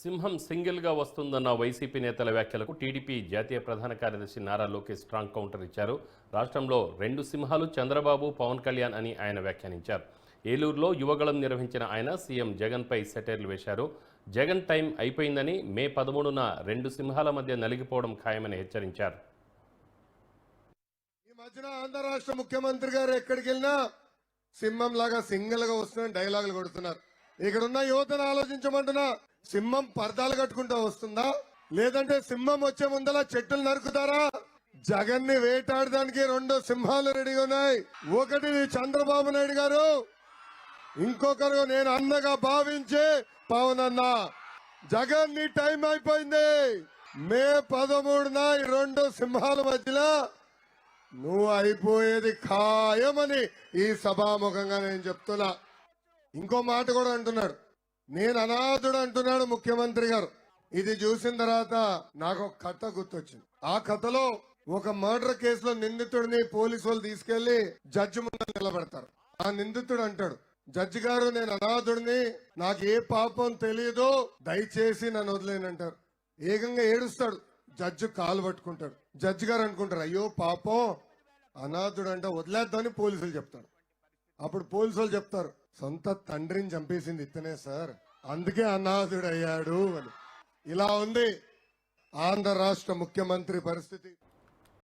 సింహం సింగిల్గా వస్తుందన్న వైసీపీ నేతల వ్యాఖ్యలకు టీడీపీ జాతీయ ప్రధాన కార్యదర్శి నారా లోకేష్ స్ట్రాంగ్ కౌంటర్ ఇచ్చారు. రాష్ట్రంలో రెండు సింహాలు చంద్రబాబు, పవన్ కళ్యాణ్ అని ఆయన వ్యాఖ్యానించారు. ఏలూరులో యువగళం నిర్వహించిన ఆయన సీఎం జగన్పై సెటైర్లు వేశారు. జగన్ టైం అయిపోయిందని, మే 13న రెండు సింహాల మధ్య నలిగిపోవడం ఖాయమని హెచ్చరించారు. ఈ మధ్యన ఆంధ్ర రాష్ట్ర ముఖ్యమంత్రి గారు ఎక్కడికి వెళ్ళినా సింహం లాగా సింగిల్ గా వస్తున్న డైలాగులు కొడుతున్నారు. ఇక్కడున్న యువతను ఆలోచించమంటున్నా, సింహం పర్దాలు కట్టుకుంటూ వస్తుందా, లేదంటే సింహం వచ్చే ముందల చెట్టులు నరుకుతారా? జగన్ ని వేటాడడానికి రెండు సింహాలు రెడీగా ఉన్నాయి. ఒకటి చంద్రబాబు నాయుడు గారు, ఇంకొకరు నేను అన్నగా భావించే పవన్ అన్న. జగన్ ని టైం అయిపోయింది. మే 13న ఈ రెండు సింహాల మధ్యలో నువ్వు అయిపోయేది ఖాయమని ఈ సభాముఖంగా నేను చెప్తున్నా. ఇంకో మాట కూడా అంటున్నాడు, నేను అనాథుడు అంటున్నాడు ముఖ్యమంత్రి గారు. ఇది చూసిన తర్వాత నాకు ఒక కథ గుర్తొచ్చింది. ఆ కథలో ఒక మర్డర్ కేసులో నిందితుడిని పోలీసు వాళ్ళు తీసుకెళ్లి జడ్జి ముందు నిలబెడతారు. ఆ నిందితుడు అంటాడు, జడ్జి గారు నేను అనాథుడిని, నాకు ఏ పాపం తెలియదు, దయచేసి నన్ను వదిలేనంటారు. ఏకంగా ఏడుస్తాడు. జడ్జి కాలు పట్టుకుంటాడు. జడ్జి గారు అనుకుంటారు, అయ్యో పాపం అనాథుడు అంటే వదిలేద్దామని పోలీసులు చెప్తారు. అప్పుడు పోలీసు వాళ్ళు చెప్తారు, సొంత తండ్రిని చంపేసింది ఇతనే సార్, అందుకే అనాథుడు అయ్యాడు అని. ఇలా ఉంది ఆంధ్ర రాష్ట్ర ముఖ్యమంత్రి పరిస్థితి.